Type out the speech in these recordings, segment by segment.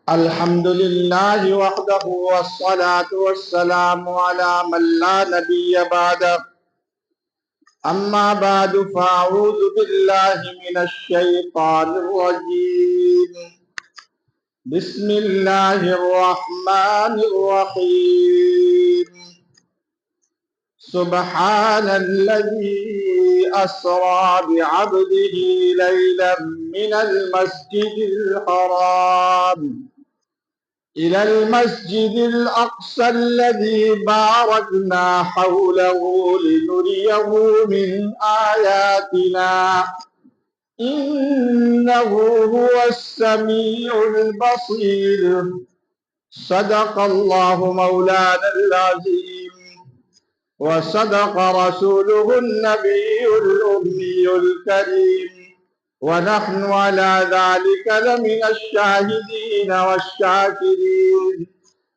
الحمد لله وحده والصلاة والسلام على من لا نبي بعده أما بعد فأعوذ بالله من الشيطان الرجيم بسم الله الرحمن الرحيم سبحان الذي أسرى بعبده ليلا من المسجد الحرام إلى المسجد الأقصى الذي باركنا حوله لنريه من آياتنا إنه هو السميع البصير صدق الله مولانا العظيم وصدق رسوله النبي الأمي الكريم ونحن على ذلك لمن الشاهدين والشاكرين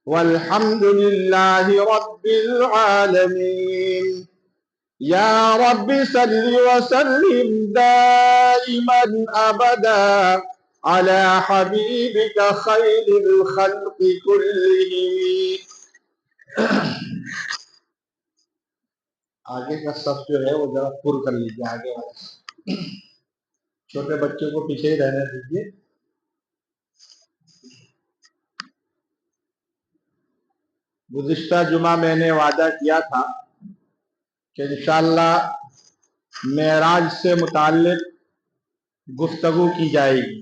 والحمد لله رب العالمين يا رب صل وسلم دائما أبدا على حبيبك خير الخلق كلهم. آگے کا صف جو ہے وہ ذرا پر کر لیجیے. آگے والا چھوٹے بچوں کو پیچھے ہی رہنے دیجیے. گزشتہ جمعہ میں نے وعدہ کیا تھا کہ انشاءاللہ معراج سے متعلق گفتگو کی جائے گی.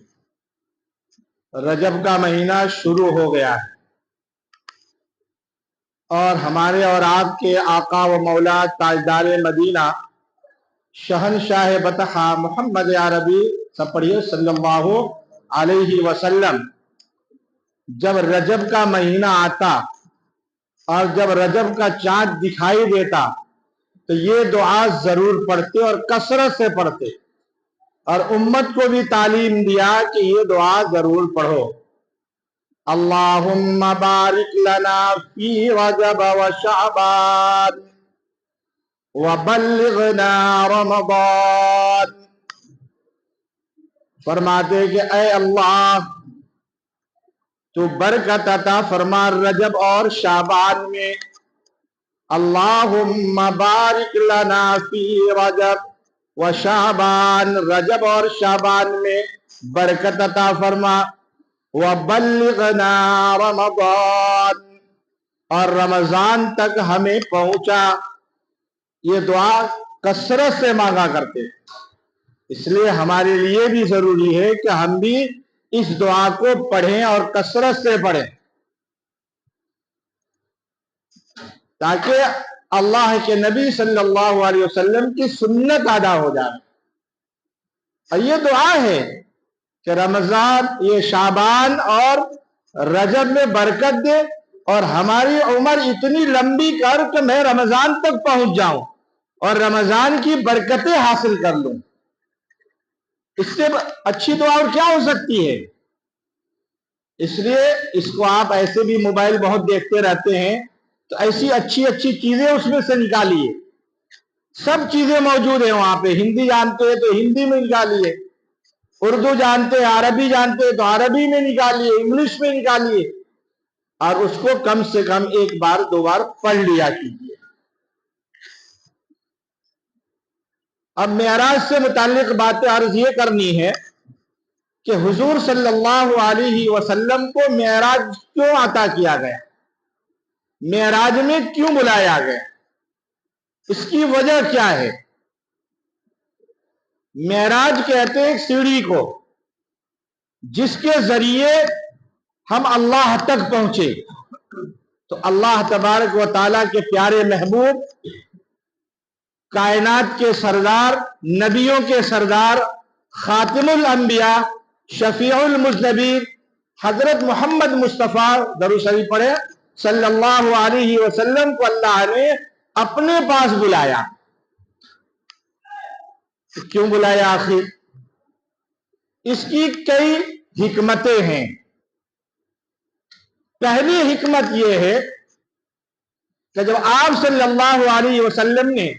رجب کا مہینہ شروع ہو گیا ہے اور ہمارے اور آپ کے آقا و مولا تاجدار مدینہ شہنشاہ بطحہ محمد عربی سب پڑھیے صلی اللہ علیہ وسلم جب رجب کا مہینہ آتا اور جب رجب کا چاند دکھائی دیتا تو یہ دعا ضرور پڑھتے اور کثرت سے پڑھتے اور امت کو بھی تعلیم دیا کہ یہ دعا ضرور پڑھو. اللہم بارک لنا فی رجب و شعبان وبلغنا رمضان. فرماتے کہ اے اللہ تو برکت عطا فرما رجب اور شعبان میں. اللہم بارک لنا فی رجب و شعبان, رجب اور شعبان میں برکت عطا فرما. وبلغنا رمضان, اور رمضان تک ہمیں پہنچا. یہ دعا کثرت سے مانگا کرتے, اس لیے ہمارے لیے بھی ضروری ہے کہ ہم بھی اس دعا کو پڑھیں اور کثرت سے پڑھیں تاکہ اللہ کے نبی صلی اللہ علیہ وسلم کی سنت ادا ہو جائے. اور یہ دعا ہے کہ رمضان, یہ شعبان اور رجب میں برکت دے اور ہماری عمر اتنی لمبی کر کہ میں رمضان تک پہنچ جاؤں اور رمضان کی برکتیں حاصل کر لوں. اس سے اچھی دعا اور کیا ہو سکتی ہے؟ اس لیے اس کو آپ ایسے بھی موبائل بہت دیکھتے رہتے ہیں تو ایسی اچھی اچھی چیزیں اس میں سے نکالیے. سب چیزیں موجود ہیں وہاں پہ. ہندی جانتے ہیں تو ہندی میں نکالیے, اردو جانتے ہیں, عربی جانتے ہیں تو عربی میں نکالیے, انگلش میں نکالیے اور اس کو کم سے کم ایک بار دو بار پڑھ لیا کیجیے. اب معراج سے متعلق باتیں عرض یہ کرنی ہے کہ حضور صلی اللہ علیہ وسلم کو معراج کیوں عطا کیا گیا, معراج میں کیوں بلایا گیا, اس کی وجہ کیا ہے؟ معراج کہتے ہیں ایک سیڑھی کو جس کے ذریعے ہم اللہ تک پہنچے. تو اللہ تبارک و تعالیٰ کے پیارے محبوب, کائنات کے سردار, نبیوں کے سردار, خاتم الانبیاء, شفیع المذنبین حضرت محمد مصطفیٰ درود شریف پڑھے صلی اللہ علیہ وسلم کو اللہ نے اپنے پاس بلایا. کیوں بلایا آخر؟ اس کی کئی حکمتیں ہیں. پہلی حکمت یہ ہے کہ جب آپ صلی اللہ علیہ وسلم نے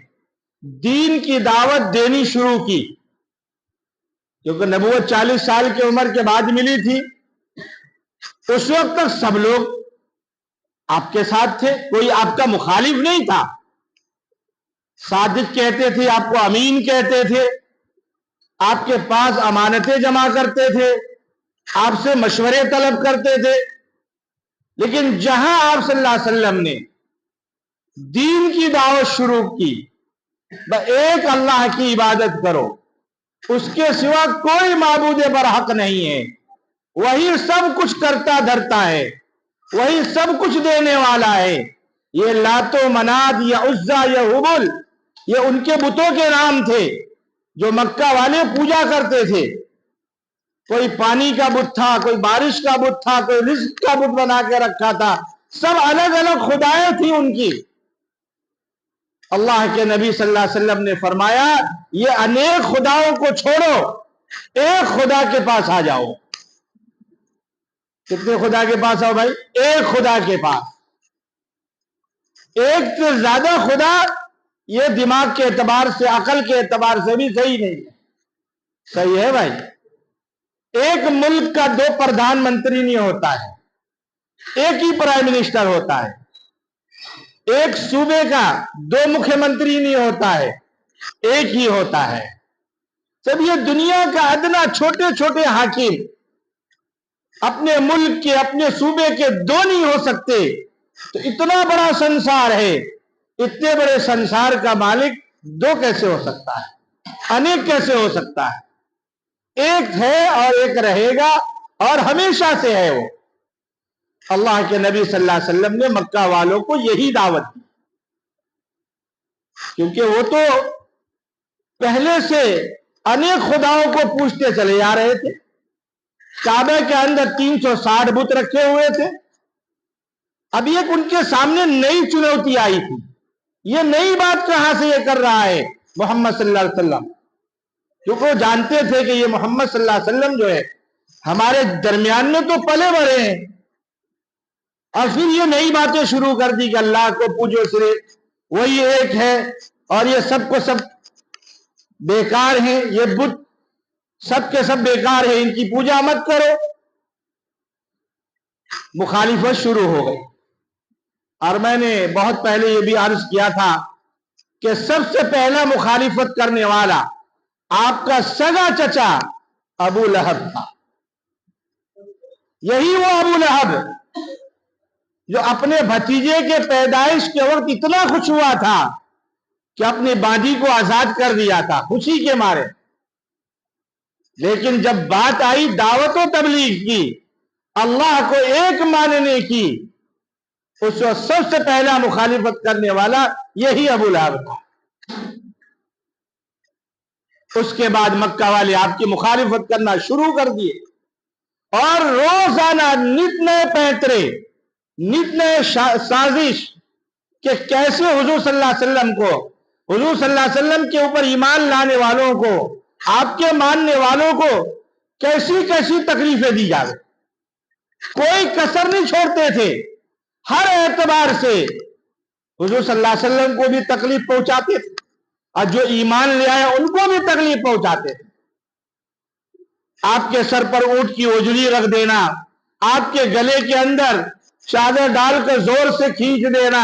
دین کی دعوت دینی شروع کی, کیونکہ نبوت 40 سال کی عمر کے بعد ملی تھی, اس وقت تک سب لوگ آپ کے ساتھ تھے، کوئی آپ کا مخالف نہیں تھا. صادق کہتے تھے آپ کو، امین کہتے تھے، آپ کے پاس امانتیں جمع کرتے تھے، آپ سے مشورے طلب کرتے تھے. لیکن جہاں آپ صلی اللہ علیہ وسلم نے دین کی دعوت شروع کی، ایک اللہ کی عبادت کرو، اس کے سوا کوئی معبود برحق نہیں ہے، وہی سب کچھ کرتا دھرتا ہے، وہی سب کچھ دینے والا ہے. یہ لات و منات یا عزا یا حبل، یہ ان کے بتوں کے نام تھے جو مکہ والے پوجا کرتے تھے. کوئی پانی کا بت تھا، کوئی بارش کا بت تھا، کوئی رزق کا بت بنا کے رکھا تھا. سب الگ الگ خدائیں تھیں ان کی. اللہ کے نبی صلی اللہ علیہ وسلم نے فرمایا یہ انیک خداؤں کو چھوڑو، ایک خدا کے پاس آ جاؤ. کتنے خدا کے پاس آؤ بھائی؟ ایک خدا کے پاس. ایک سے زیادہ خدا یہ دماغ کے اعتبار سے، عقل کے اعتبار سے بھی صحیح نہیں ہے. صحیح ہے بھائی؟ ایک ملک کا دو پردھان منتری نہیں ہوتا ہے، ایک ہی پرائم منسٹر ہوتا ہے. ایک صوبے کا دو مکھیہ منتری نہیں ہوتا ہے، ایک ہی ہوتا ہے. جب یہ دنیا کا ادنا چھوٹے چھوٹے حاکم اپنے ملک کے، اپنے صوبے کے دو نہیں ہو سکتے، تو اتنا بڑا سنسار ہے، اتنے بڑے سنسار کا مالک دو کیسے ہو سکتا ہے؟ انیک کیسے ہو سکتا ہے؟ ایک ہے اور ایک رہے گا اور ہمیشہ سے ہے. وہ اللہ کے نبی صلی اللہ علیہ وسلم نے مکہ والوں کو یہی دعوت دی، کیونکہ وہ تو پہلے سے انیک خداؤں کو پوچھتے چلے جا رہے تھے. کعبہ کے اندر 360 بت رکھے ہوئے تھے. اب ایک ان کے سامنے نئی چنوتی آئی تھی. یہ نئی بات کہاں سے یہ کر رہا ہے محمد صلی اللہ علیہ وسلم؟ کیونکہ وہ جانتے تھے کہ یہ محمد صلی اللہ علیہ وسلم جو ہے ہمارے درمیان میں تو پلے بڑے ہیں، اور پھر یہ نئی باتیں شروع کر دی کہ اللہ کو پوجو، صرف وہی ایک ہے، اور یہ سب کو سب بیکار ہیں، یہ بت سب کے سب بیکار ہیں، ان کی پوجا مت کرو. مخالفت شروع ہو گئی. اور میں نے بہت پہلے یہ بھی عرض کیا تھا کہ سب سے پہلا مخالفت کرنے والا آپ کا سگا چچا ابو لہب تھا. یہی وہ ابو لہب جو اپنے بھتیجے کے پیدائش کے وقت اتنا خوش ہوا تھا کہ اپنی باجی کو آزاد کر دیا تھا خوشی کے مارے. لیکن جب بات آئی دعوت و تبلیغ کی، اللہ کو ایک ماننے کی، اس وقت سب سے پہلا مخالفت کرنے والا یہی ابو لہب تھا. اس کے بعد مکہ والے آپ کی مخالفت کرنا شروع کر دیے، اور روزانہ نت نئے پیترے، نت نئے سازش کہ کیسے حضور صلی اللہ علیہ وسلم کو، حضور صلی اللہ علیہ وسلم کے اوپر ایمان لانے والوں کو، آپ کے ماننے والوں کو کیسی کیسی تکلیفیں دی جائے. کوئی کسر نہیں چھوڑتے تھے، ہر اعتبار سے حضور صلی اللہ علیہ وسلم کو بھی تکلیف پہنچاتے تھے، اور جو ایمان لے آئے ان کو بھی تکلیف پہنچاتے تھے. آپ کے سر پر اونٹ کی اجڑی رکھ دینا، آپ کے گلے کے اندر چادر ڈال کر زور سے کھینچ دینا،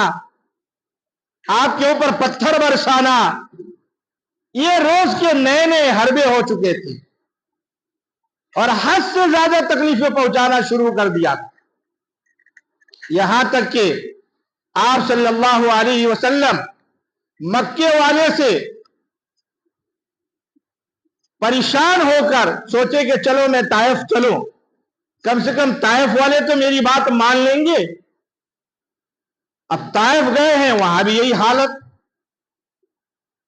آپ کے اوپر پتھر برسانا، یہ روز کے نئے نئے حربے ہو چکے تھے، اور حد سے زیادہ تکلیفیں پہنچانا شروع کر دیا. یہاں تک کہ آپ صلی اللہ علیہ وسلم مکے والے سے پریشان ہو کر سوچے کہ چلو میں طائف چلوں، کم سے کم طائف والے تو میری بات مان لیں گے. اب طائف گئے ہیں، وہاں بھی یہی حالت،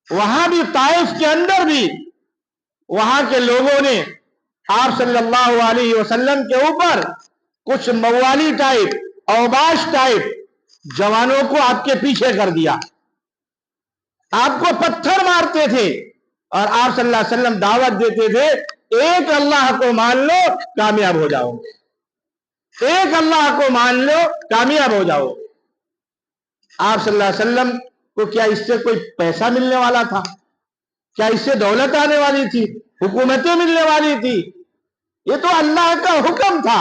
وہاں بھی طائف کے اندر بھی وہاں کے لوگوں نے آپ صلی اللہ علیہ وسلم کے اوپر کچھ موالی ٹائپ، اوباش ٹائپ جوانوں کو آپ کے پیچھے کر دیا. آپ کو پتھر مارتے تھے، اور آپ صلی اللہ علیہ وسلم دعوت دیتے تھے ایک اللہ کو مان لو کامیاب ہو جاؤ گے، ایک اللہ کو مان لو کامیاب ہو جاؤ گے. آپ صلی اللہ علیہ وسلم کو کیا اس سے کوئی پیسہ ملنے والا تھا؟ کیا اس سے دولت آنے والی تھی؟ حکومتیں ملنے والی تھی؟ یہ تو اللہ کا حکم تھا.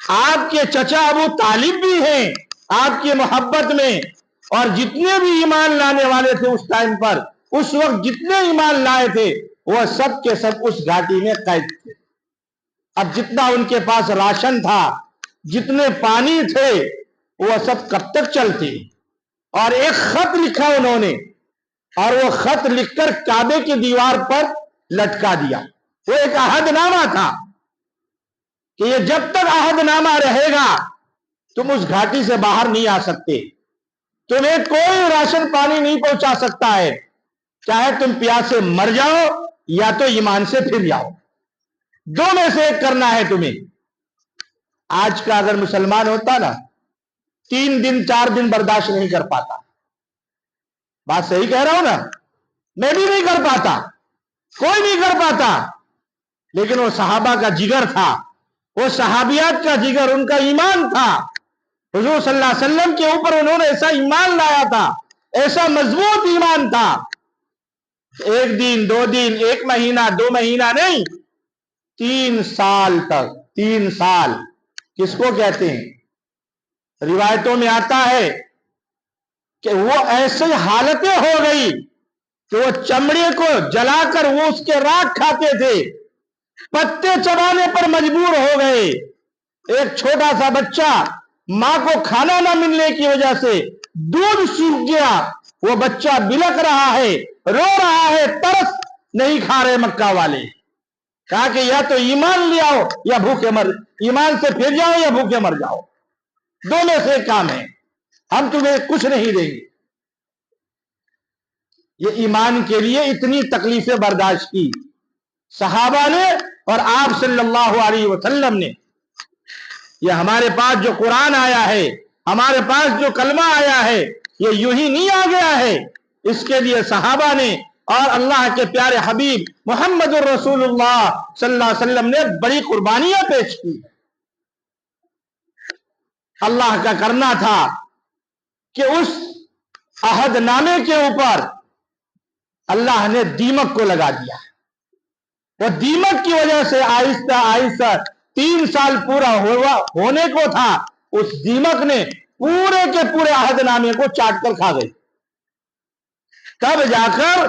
آپ کے چچا ابو طالب بھی ہیں آپ کی محبت میں، اور جتنے بھی ایمان لانے والے تھے اس ٹائم پر، اس وقت جتنے ایمان لائے تھے وہ سب کے سب اس گھاٹی میں قید تھے۔ اب جتنا ان کے پاس راشن تھا، جتنے پانی تھے، وہ سب کب تک چلتے؟ اور ایک خط لکھا انہوں نے، اور وہ خط لکھ کر کعبے کی دیوار پر لٹکا دیا۔ وہ ایک عہد نامہ تھا کہ یہ جب تک عہد نامہ رہے گا تم اس گھاٹی سے باہر نہیں آ سکتے، تمہیں کوئی راشن پانی نہیں پہنچا سکتا ہے، چاہے تم پیاس سے مر جاؤ یا تو ایمان سے پھر جاؤ، دو میں سے ایک کرنا ہے تمہیں۔ آج کا اگر مسلمان ہوتا نا 3 دن 4 دن برداشت نہیں کر پاتا، بات صحیح کہہ رہا ہوں نا، میں بھی نہیں کر پاتا، کوئی نہیں کر پاتا، لیکن وہ صحابہ کا جگر تھا، وہ صحابیات کا جگر، ان کا ایمان تھا۔ حضور صلی اللہ علیہ وسلم کے اوپر انہوں نے ایسا ایمان لایا تھا، ایسا مضبوط ایمان تھا، 1 دن 2 دن 1 مہینہ 2 مہینہ نہیں، 3 سال تک، 3 سال کس کو کہتے ہیں؟ روایتوں میں آتا ہے کہ وہ ایسی حالتیں ہو گئی کہ وہ چمڑے کو جلا کر وہ اس کے راکھ کھاتے تھے، پتے چبانے پر مجبور ہو گئے۔ ایک چھوٹا سا بچہ ماں کو کھانا نہ ملنے کی وجہ سے دودھ سوکھ گیا، وہ بچہ بلک رہا ہے، رو رہا ہے، ترس نہیں کھا رہے مکہ والے، کہا کہ یا تو ایمان لے آؤ یا بھوکے مر، ایمان سے پھر جاؤ یا بھوکے مر جاؤ، دو میں سے کام ہے، ہم تمہیں کچھ نہیں دیں گے۔ یہ ایمان کے لیے اتنی تکلیفیں برداشت کی صحابہ نے اور آپ صلی اللہ علیہ وسلم نے۔ یہ ہمارے پاس جو قرآن آیا ہے، ہمارے پاس جو کلمہ آیا ہے، یہ یوں ہی نہیں آ گیا ہے، اس کے لیے صحابہ نے اور اللہ کے پیارے حبیب محمد الرسول اللہ صلی اللہ علیہ وسلم نے بڑی قربانیاں پیش کی۔ اللہ کا کرنا تھا کہ اس عہد نامے کے اوپر اللہ نے دیمک کو لگا دیا، وہ دیمک کی وجہ سے آہستہ آہستہ 3 سال پورا ہونے کو تھا، اس دیمک نے پورے کے پورے عہد نامے کو چاٹ کر کھا گئی، تب جا کر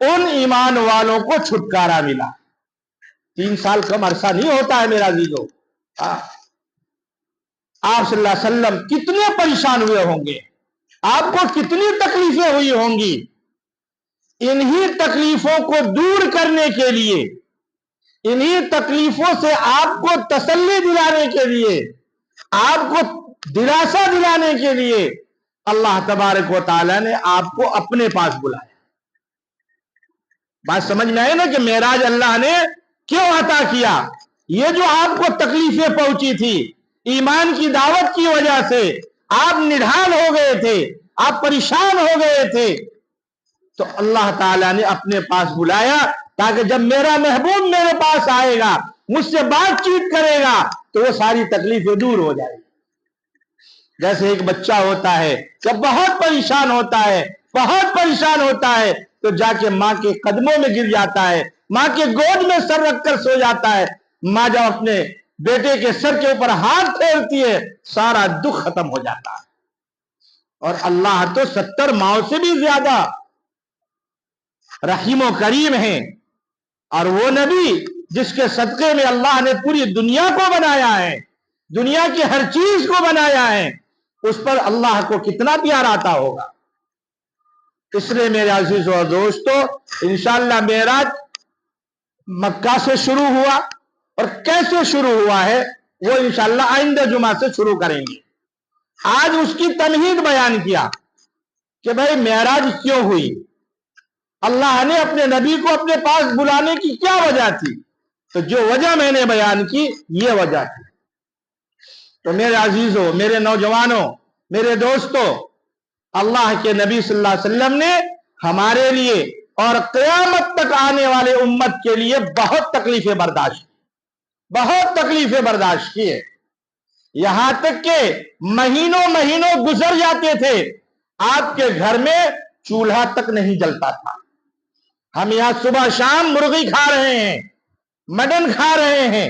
ان ایمان والوں کو چھٹکارا ملا۔ 3 سال کم عرصہ نہیں ہوتا ہے میرا عزیزو۔ آپ صلی اللہ علیہ وسلم کتنے پریشان ہوئے ہوں گے، آپ کو کتنی تکلیفیں ہوئی ہوں گی، انہی تکلیفوں کو دور کرنے کے لیے، انہی تکلیفوں سے آپ کو تسلی دلانے کے لیے، آپ کو دلاسا دلانے کے لیے اللہ تبارک و تعالی نے آپ کو اپنے پاس بلایا۔ بات سمجھ میں آئے نا کہ معراج اللہ نے کیوں عطا کیا؟ یہ جو آپ کو تکلیفیں پہنچی تھی ایمان کی دعوت کی وجہ سے، آپ نڈھال ہو گئے تھے، آپ پریشان ہو گئے تھے، تو اللہ تعالیٰ نے اپنے پاس بلایا تاکہ جب میرا محبوب میرے پاس آئے گا، مجھ سے بات چیت کرے گا تو وہ ساری تکلیفیں دور ہو جائیں گی۔ جیسے ایک بچہ ہوتا ہے جب بہت پریشان ہوتا ہے، بہت پریشان ہوتا ہے، تو جا کے ماں کے قدموں میں گر جاتا ہے، ماں کے گود میں سر رکھ کر سو جاتا ہے، ماں جب اپنے بیٹے کے سر کے اوپر ہاتھ پھیرتی ہے سارا دکھ ختم ہو جاتا ہے۔ اور اللہ تو 70 ماؤں سے بھی زیادہ رحیم و کریم ہیں، اور وہ نبی جس کے صدقے میں اللہ نے پوری دنیا کو بنایا ہے، دنیا کی ہر چیز کو بنایا ہے، اس پر اللہ کو کتنا پیار آتا ہوگا۔ اس لیے میرے عزیزو اور دوستو، انشاءاللہ معراج مکہ سے شروع ہوا، اور کیسے شروع ہوا ہے وہ انشاءاللہ آئندہ جمعہ سے شروع کریں گے۔ آج اس کی تمہید بیان کیا کہ بھئی معراج کیوں ہوئی، اللہ نے اپنے نبی کو اپنے پاس بلانے کی کیا وجہ تھی، تو جو وجہ میں نے بیان کی یہ وجہ تھی۔ تو میرے عزیزوں، میرے نوجوانوں، میرے دوستوں، اللہ کے نبی صلی اللہ علیہ وسلم نے ہمارے لیے اور قیامت تک آنے والے امت کے لیے بہت تکلیفیں برداشت کی، بہت تکلیفیں برداشت کی ہے، یہاں تک کہ مہینوں مہینوں گزر جاتے تھے، آپ کے گھر میں چولہا تک نہیں جلتا تھا۔ ہم یہاں صبح شام مرغی کھا رہے ہیں، مٹن کھا رہے ہیں،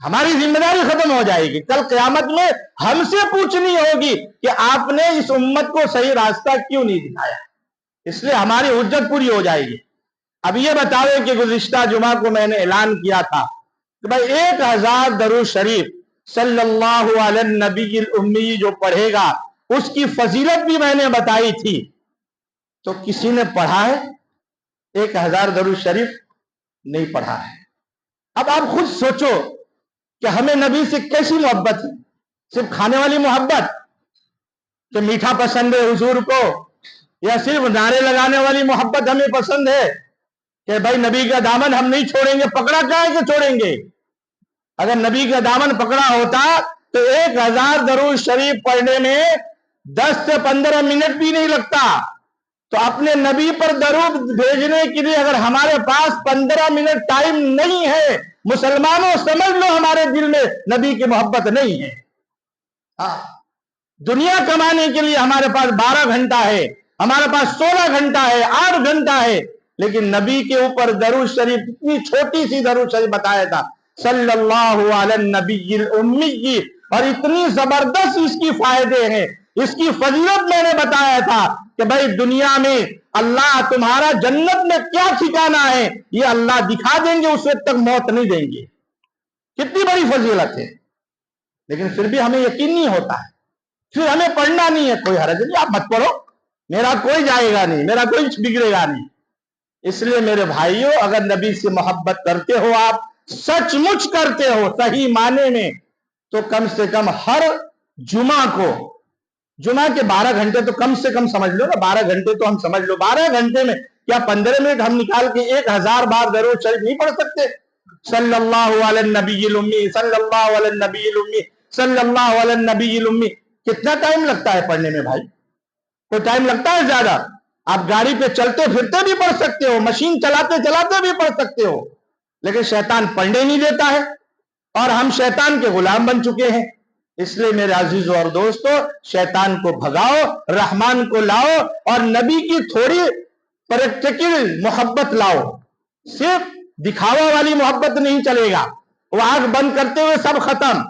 ہماری ذمہ داری ختم ہو جائے گی. کل قیامت میں ہم سے پوچھنی ہوگی کہ آپ نے اس امت کو صحیح راستہ کیوں نہیں دکھایا. اس لیے ہماری حجت پوری ہو جائے گی. اب یہ بتاؤ کہ گزشتہ جمعہ کو میں نے اعلان کیا تھا کہ بھائی 1000 درود شریف صلی اللہ علی النبی الامی جو پڑھے گا اس کی فضیلت بھی میں نے بتائی تھی. تو کسی نے پڑھا ہے؟ 1000 درود شریف نہیں پڑھا ہے. اب آپ خود سوچو کہ ہمیں نبی سے کیسی محبت ہے. صرف کھانے والی محبت کہ میٹھا پسند ہے حضور کو، یا صرف نعرے لگانے والی محبت ہمیں پسند ہے کہ بھائی نبی کا دامن ہم نہیں چھوڑیں گے. پکڑا کیا ہے کہ چھوڑیں گے؟ اگر نبی کا دامن پکڑا ہوتا تو 1000 درود شریف پڑھنے میں 10 سے 15 منٹ بھی نہیں لگتا. تو اپنے نبی پر درود بھیجنے کے لیے اگر ہمارے پاس 15 منٹ ٹائم نہیں ہے، مسلمانوں سمجھ لو ہمارے دل میں نبی کی محبت نہیں ہے. دنیا کمانے کے لیے ہمارے پاس 12 گھنٹہ ہے، ہمارے پاس 16 گھنٹہ ہے، 8 گھنٹہ ہے، لیکن نبی کے اوپر درود شریف اتنی چھوٹی سی درود شریف بتایا تھا صلی اللہ علی النبی الامی، اور اتنی زبردست اس کی فائدے ہیں، اس کی فضیلت میں نے بتایا تھا کہ بھائی دنیا میں اللہ تمہارا جنت میں کیا ٹھکانہ ہے یہ اللہ دکھا دیں گے، اس وقت تک موت نہیں دیں گے. کتنی بڑی فضیلت ہے. لیکن پھر بھی ہمیں یقین نہیں ہوتا ہے، پھر ہمیں پڑھنا نہیں ہے. کوئی حرج نہیں، آپ مت پڑھو، میرا کوئی جائے گا نہیں، میرا کوئی بگڑے گا نہیں. اس لیے میرے بھائیوں اگر نبی سے محبت کرتے ہو، آپ سچ مچ کرتے ہو صحیح معنی میں، تو کم سے کم ہر جمعہ کو، جمعہ کے 12 گھنٹے تو کم سے کم سمجھ لو نا، 12 گھنٹے تو ہم سمجھ لو، 12 گھنٹے میں کیا 15 منٹ ہم نکال کے 1000 بار درود شریف نہیں پڑھ سکتے؟ صلی اللہ علی النبی الامی، صلی اللہ علی النبی الامی، صلی اللہ علی النبی الامی. کتنا ٹائم لگتا ہے پڑھنے میں بھائی؟ کوئی ٹائم لگتا ہے زیادہ؟ آپ گاڑی پہ چلتے پھرتے بھی پڑھ سکتے ہو، مشین چلاتے چلاتے بھی پڑھ سکتے ہو، لیکن شیطان پڑھنے نہیں دیتا ہے اور ہم شیطان کے غلام بن چکے ہیں. اس لیے میرے عزیزوں اور دوستو، شیطان کو بھگاؤ، رحمان کو لاؤ، اور نبی کی تھوڑی پریکٹیکل محبت لاؤ. صرف دکھاوا والی محبت نہیں چلے گا، وہ آنکھ بند کرتے ہوئے سب ختم.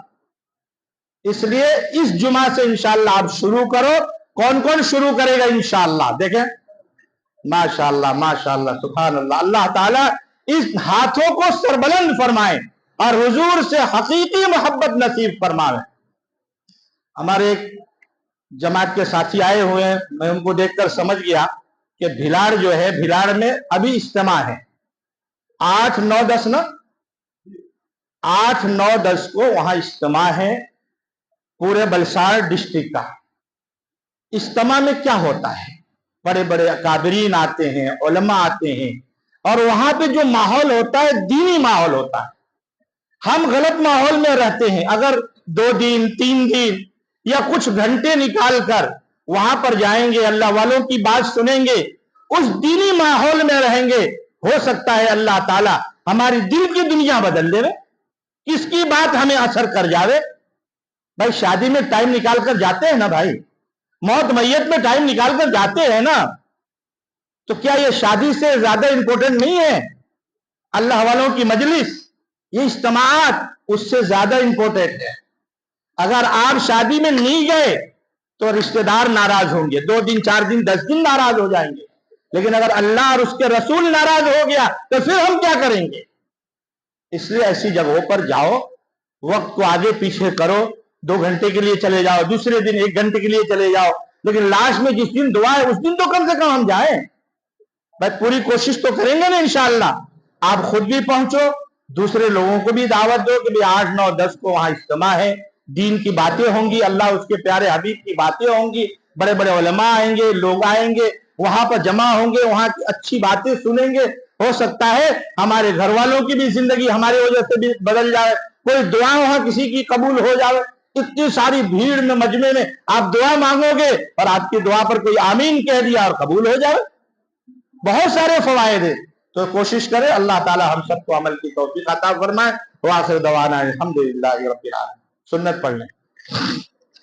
اس لیے اس جمعہ سے انشاءاللہ آپ شروع کرو. کون کون شروع کرے گا انشاءاللہ؟ دیکھیں، ماشاءاللہ ماشاءاللہ سبحان اللہ. اللہ تعالیٰ اس ہاتھوں کو سربلند فرمائے اور حضور سے حقیقی محبت نصیب فرمائے. ہمارے ایک جماعت کے ساتھی آئے ہوئے ہیں، میں ان کو دیکھ کر سمجھ گیا کہ بھیلاڑ جو ہے، بھیلاڑ میں ابھی اجتماع ہے 8 9 10 نا، 8 9 10 کو وہاں اجتماع ہے پورے بلسار ڈسٹرکٹ کا. اجتماع میں کیا ہوتا ہے؟ بڑے بڑے اکابرین آتے ہیں، علماء آتے ہیں، اور وہاں پہ جو ماحول ہوتا ہے دینی ماحول ہوتا ہے. ہم غلط ماحول میں رہتے ہیں. اگر 2 دن 3 دن یا کچھ گھنٹے نکال کر وہاں پر جائیں گے، اللہ والوں کی بات سنیں گے، اس دینی ماحول میں رہیں گے، ہو سکتا ہے اللہ تعالیٰ ہماری دل کی دنیا بدل دے. کس کی بات ہمیں اثر کر جاوے؟ بھائی شادی میں ٹائم نکال کر جاتے ہیں نا بھائی، موت میت میں ٹائم نکال کر جاتے ہیں نا، تو کیا یہ شادی سے زیادہ امپورٹنٹ نہیں ہے؟ اللہ والوں کی مجلس، یہ اجتماعات اس سے زیادہ امپورٹنٹ ہے. اگر آپ شادی میں نہیں گئے تو رشتہ دار ناراض ہوں گے، 2 دن 4 دن 10 دن ناراض ہو جائیں گے. لیکن اگر اللہ اور اس کے رسول ناراض ہو گیا تو پھر ہم کیا کریں گے؟ اس لیے ایسی جگہوں پر جاؤ، وقت کو آگے پیچھے کرو، 2 گھنٹے کے لیے چلے جاؤ، دوسرے دن 1 گھنٹے کے لیے چلے جاؤ، لیکن لاسٹ میں جس دن دعا ہے اس دن تو کم سے کم ہم جائیں. بھائی پوری کوشش تو کریں گے نا انشاءاللہ. آپ خود بھی پہنچو، دوسرے لوگوں کو بھی دعوت دو کہ 8 9 10 کو وہاں اجتماع ہے، دین کی باتیں ہوں گی، اللہ اس کے پیارے حبیب کی باتیں ہوں گی، بڑے بڑے علماء آئیں گے، لوگ آئیں گے، وہاں پر جمع ہوں گے، وہاں کی اچھی باتیں سنیں گے. ہو سکتا ہے ہمارے گھر والوں کی بھی زندگی ہماری وجہ سے بھی بدل جائے، کوئی دعا وہاں کسی کی قبول ہو جائے. اتنی ساری بھیڑ میں، مجمع میں آپ دعا مانگو گے اور آپ کی دعا پر کوئی آمین کہہ دیا اور قبول ہو جائے. بہت سارے فوائد ہیں. تو کوشش کرے اللہ تعالی ہم سب کو عمل کی توفیق عطا فرمائے. وآخر دعوانا الحمدللہ رب العالمین. سنت پڑھ لیں.